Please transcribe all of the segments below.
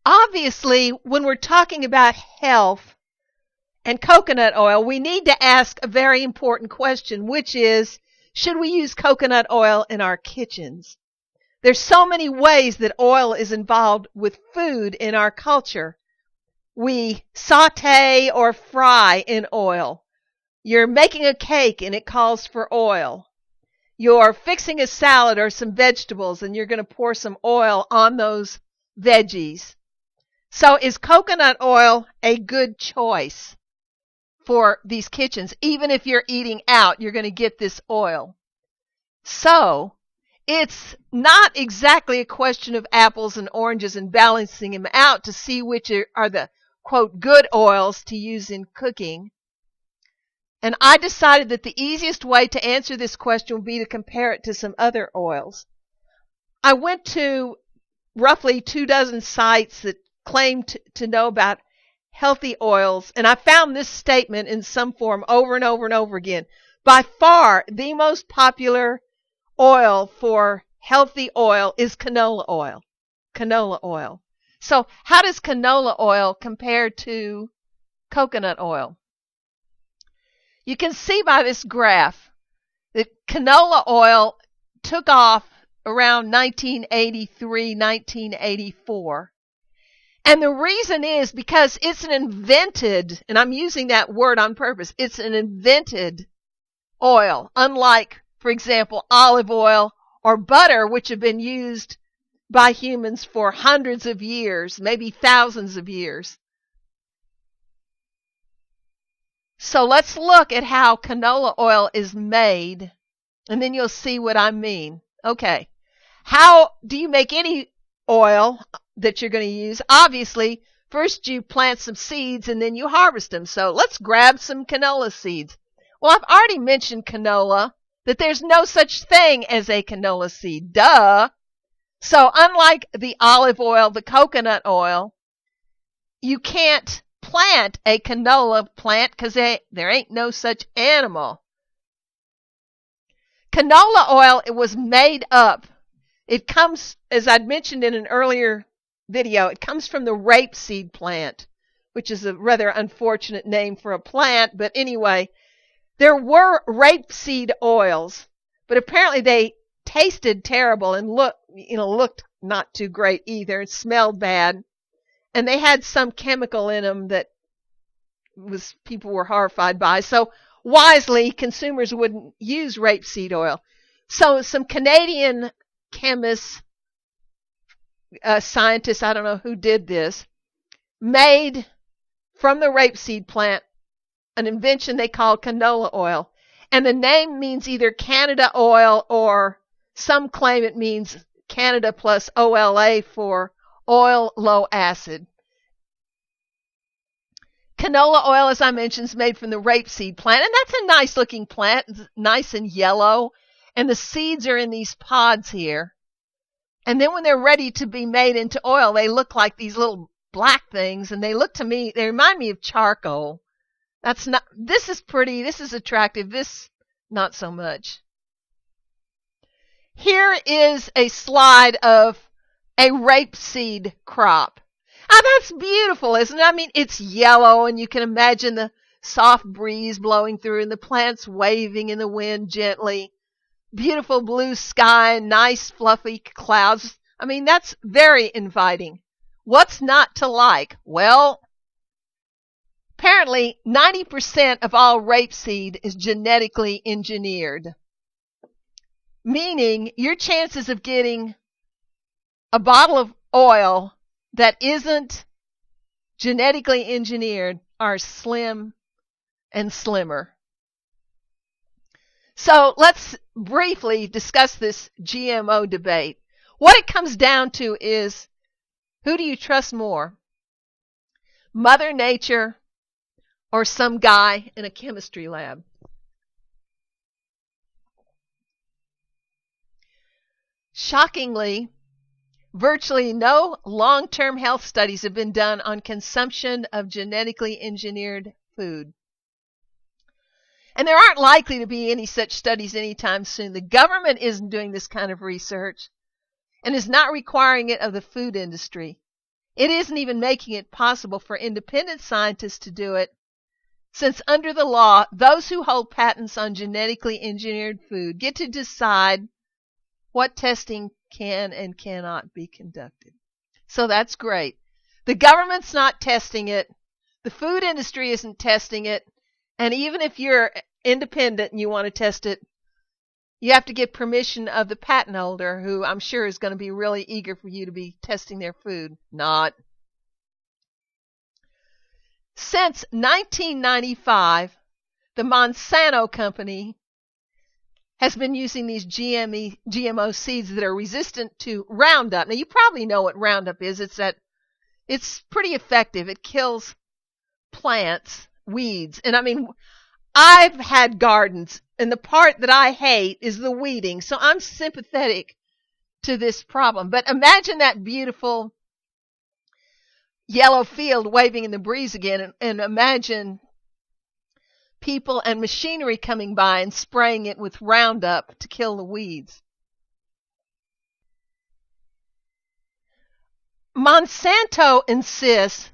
Obviously, when we're talking about health and coconut oil, we need to ask a very important question, which is, should we use coconut oil in our kitchens? There's so many ways that oil is involved with food in our culture. We saute or fry in oil. You're making a cake and it calls for oil. You're fixing a salad or some vegetables and you're going to pour some oil on those veggies. So is coconut oil a good choice for these kitchens? Even if you're eating out, you're going to get this oil. So it's not exactly a question of apples and oranges and balancing them out to see which are the, quote, good oils to use in cooking. And I decided that the easiest way to answer this question would be to compare it to some other oils. I went to roughly 24 sites that claimed to know about healthy oils, and I found this statement in some form over and over and over again. By far, the most popular oil for healthy oil is canola oil. Canola oil. So how does canola oil compare to coconut oil? You can see by this graph that canola oil took off around 1983, 1984. And the reason is because it's an invented, and I'm using that word on purpose, it's an invented oil, unlike, for example, olive oil or butter, which have been used by humans for hundreds of years, maybe thousands of years. So let's look at how canola oil is made, and then you'll see what I mean. Okay, how do you make any oil that you're going to use? Obviously, first you plant some seeds and then you harvest them. So let's grab some canola seeds. Well, I've already mentioned canola, that there's no such thing as a canola seed. Duh! So unlike the olive oil, the coconut oil, you can't plant a canola plant because there ain't no such animal. Canola oil, it was made up. It comes, as I'd mentioned in an earlier video, it comes from the rapeseed plant, which is a rather unfortunate name for a plant. But anyway, there were rapeseed oils, but apparently they tasted terrible and looked not too great either. It smelled bad. And they had some chemical in them that people were horrified by. So wisely, consumers wouldn't use rapeseed oil. So some Canadian chemists, scientists, I don't know who did this, made from the rapeseed plant an invention they called canola oil. And the name means either Canada oil, or some claim it means Canada plus OLA for oil low acid. Canola oil, as I mentioned, is made from the rapeseed plant, and that's a nice looking plant. It's nice and yellow, and the seeds are in these pods here. And then when they're ready to be made into oil, they look like these little black things, and they remind me of charcoal. This is pretty, this is attractive, this not so much. Here is a slide of a rapeseed crop. Oh, that's beautiful, isn't it? I mean, it's yellow, and you can imagine the soft breeze blowing through and the plants waving in the wind gently. Beautiful blue sky and nice fluffy clouds. I mean, that's very inviting. What's not to like? Well, apparently 90% of all rapeseed is genetically engineered, meaning your chances of getting a bottle of oil that isn't genetically engineered are slim and slimmer. So let's briefly discuss this GMO debate. What it comes down to is, who do you trust more? Mother Nature or some guy in a chemistry lab? Shockingly, virtually no long-term health studies have been done on consumption of genetically engineered food. And there aren't likely to be any such studies anytime soon. The government isn't doing this kind of research and is not requiring it of the food industry. It isn't even making it possible for independent scientists to do it, since under the law, those who hold patents on genetically engineered food get to decide what testing can and cannot be conducted. So that's great. The government's not testing it. The food industry isn't testing it. And even if you're independent and you want to test it, you have to get permission of the patent holder, who I'm sure is going to be really eager for you to be testing their food. Not. Since 1995, the Monsanto company has been using these GMO seeds that are resistant to Roundup. Now, you probably know what Roundup is. It's pretty effective. It kills plants, weeds. And I mean, I've had gardens, and the part that I hate is the weeding. So I'm sympathetic to this problem. But imagine that beautiful yellow field waving in the breeze again, and imagine people and machinery coming by and spraying it with Roundup to kill the weeds. Monsanto insists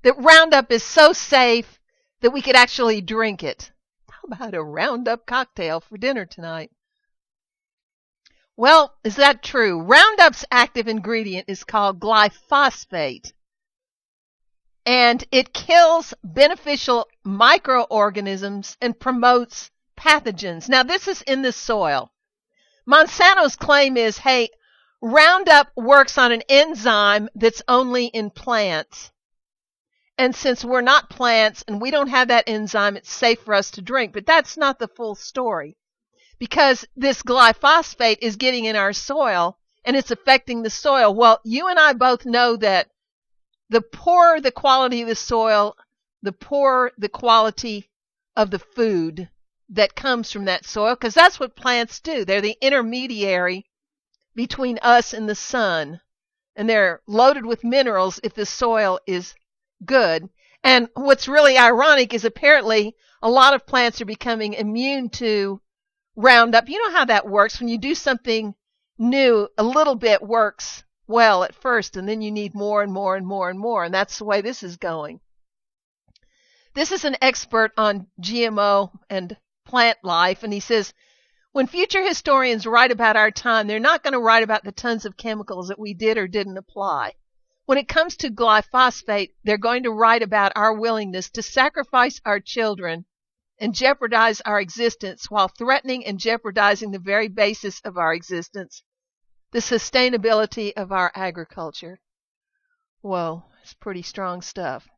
that Roundup is so safe that we could actually drink it. How about a Roundup cocktail for dinner tonight? Well, is that true? Roundup's active ingredient is called glyphosate, and it kills beneficial microorganisms and promotes pathogens. Now, this is in the soil. Monsanto's claim is, hey, Roundup works on an enzyme that's only in plants. And since we're not plants and we don't have that enzyme, it's safe for us to drink. But that's not the full story, because this glyphosate is getting in our soil and it's affecting the soil. Well, you and I both know that the poorer the quality of the soil, the poorer the quality of the food that comes from that soil, because that's what plants do. They're the intermediary between us and the sun, and they're loaded with minerals if the soil is good. And what's really ironic is apparently a lot of plants are becoming immune to Roundup. You know how that works. When you do something new, a little bit works well at first, and then you need more and more and more and more, and that's the way this is going. This is an expert on GMO and plant life, and he says, when future historians write about our time, they're not going to write about the tons of chemicals that we did or didn't apply. When it comes to glyphosate, they're going to write about our willingness to sacrifice our children and jeopardize our existence while threatening and jeopardizing the very basis of our existence, the sustainability of our agriculture. Whoa, it's pretty strong stuff.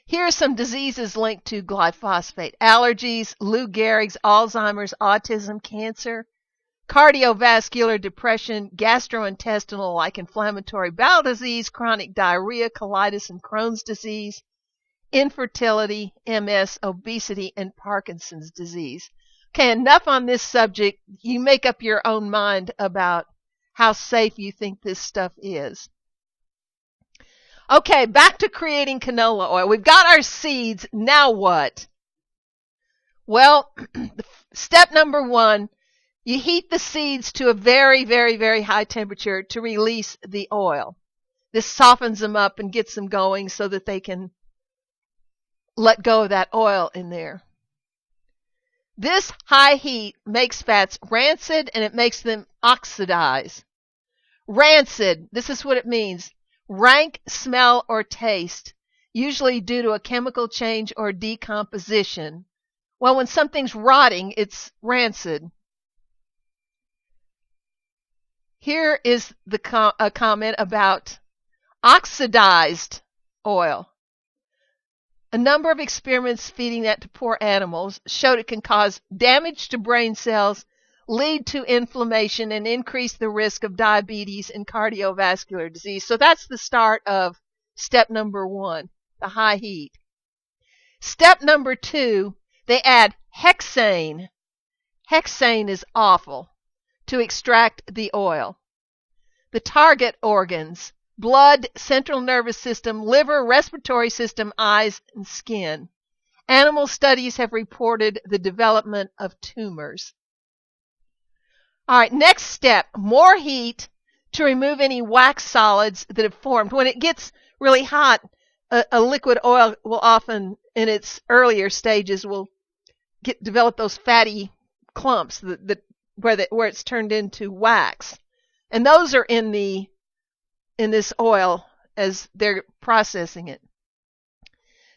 Here are some diseases linked to glyphosate: allergies, Lou Gehrig's, Alzheimer's, autism, cancer, cardiovascular, depression, gastrointestinal like inflammatory bowel disease, chronic diarrhea, colitis and Crohn's disease, infertility, MS, obesity, and Parkinson's disease. Okay, enough on this subject. You make up your own mind about how safe you think this stuff is. Okay, back to creating canola oil. We've got our seeds. Now what? Well, step number 1, you heat the seeds to a very, very, very high temperature to release the oil. This softens them up and gets them going so that they can let go of that oil in there. This high heat makes fats rancid, and it makes them oxidize. Rancid, this is what it means: rank, smell, or taste, usually due to a chemical change or decomposition. Well, when something's rotting, it's rancid. Here is a comment about oxidized oil. A number of experiments feeding that to poor animals showed it can cause damage to brain cells, lead to inflammation, and increase the risk of diabetes and cardiovascular disease. So that's the start of step number 1, the high heat. Step number 2, they add hexane. Hexane is awful to extract the oil. The target organs: blood, central nervous system, liver, respiratory system, eyes, and skin. Animal studies have reported the development of tumors. All right, next step: more heat to remove any wax solids that have formed. When it gets really hot, a liquid oil will often, in its earlier stages, will develop those fatty clumps where it's turned into wax, and those are in this oil as they're processing it.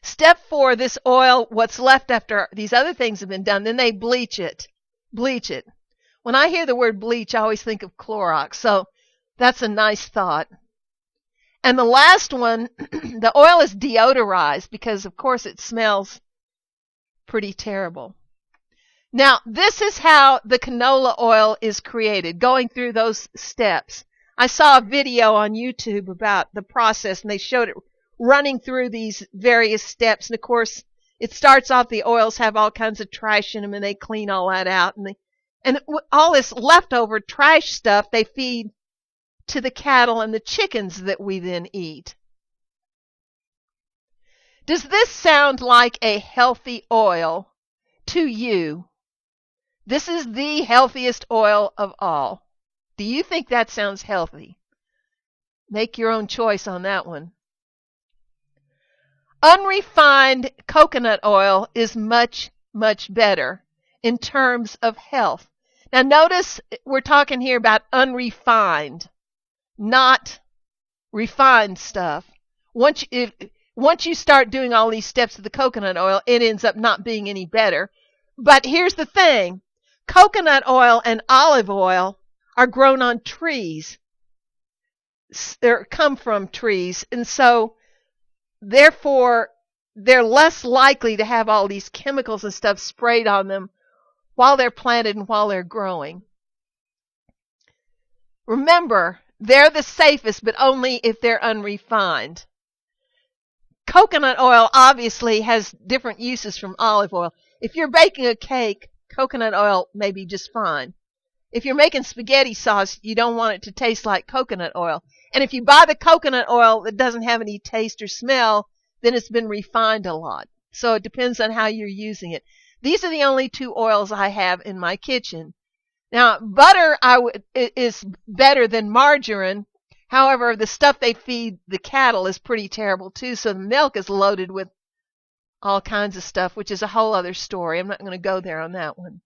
Step 4, this oil, what's left after these other things have been done, then they bleach it. Bleach it. When I hear the word bleach, I always think of Clorox, so that's a nice thought. And the last one, the oil is deodorized because, of course, it smells pretty terrible. Now, this is how the canola oil is created, going through those steps. I saw a video on YouTube about the process, and they showed it running through these various steps. And, of course, it starts off, the oils have all kinds of trash in them, and they clean all that out. And all this leftover trash stuff they feed to the cattle and the chickens that we then eat. Does this sound like a healthy oil to you? This is the healthiest oil of all. Do you think that sounds healthy? Make your own choice on that one. Unrefined coconut oil is much, much better in terms of health. Now notice we're talking here about unrefined, not refined stuff. Once you start doing all these steps of the coconut oil, it ends up not being any better. But here's the thing. Coconut oil and olive oil are grown on trees. They come from trees. And so, therefore, they're less likely to have all these chemicals and stuff sprayed on them while they're planted and while they're growing. Remember, they're the safest, but only if they're unrefined. Coconut oil obviously has different uses from olive oil. If you're baking a cake, coconut oil may be just fine. If you're making spaghetti sauce, you don't want it to taste like coconut oil. And if you buy the coconut oil that doesn't have any taste or smell, then it's been refined a lot. So it depends on how you're using it. These are the only two oils I have in my kitchen. Now, butter is better than margarine. However, the stuff they feed the cattle is pretty terrible too. So the milk is loaded with all kinds of stuff, which is a whole other story. I'm not going to go there on that one.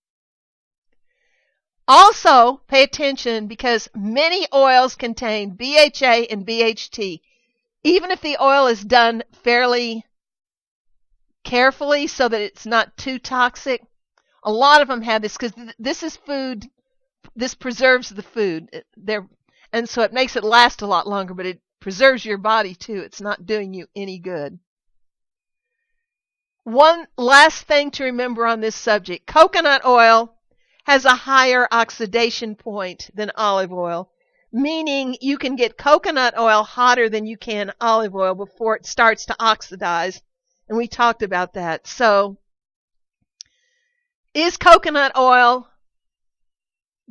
Also, pay attention because many oils contain BHA and BHT. Even if the oil is done fairly carefully so that it's not too toxic, a lot of them have this because this is food. This preserves the food. And so it makes it last a lot longer, but it preserves your body too. It's not doing you any good. One last thing to remember on this subject. Coconut oil has a higher oxidation point than olive oil, meaning you can get coconut oil hotter than you can olive oil before it starts to oxidize. And we talked about that. So, is coconut oil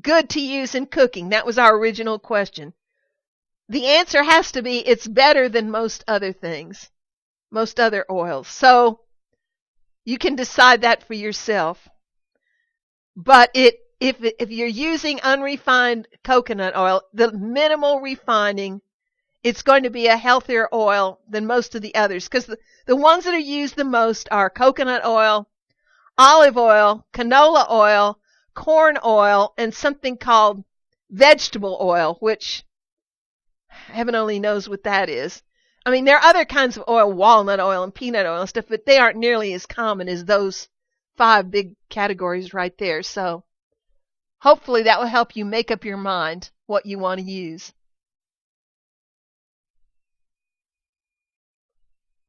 good to use in cooking? That was our original question. The answer has to be it's better than most other things, most other oils. So, you can decide that for yourself. But if you're using unrefined coconut oil, the minimal refining, it's going to be a healthier oil than most of the others. Because the ones that are used the most are coconut oil, olive oil, canola oil, corn oil, and something called vegetable oil, which heaven only knows what that is. I mean, there are other kinds of oil, walnut oil and peanut oil and stuff, but they aren't nearly as common as those 5 big categories right there. So hopefully that will help you make up your mind what you want to use.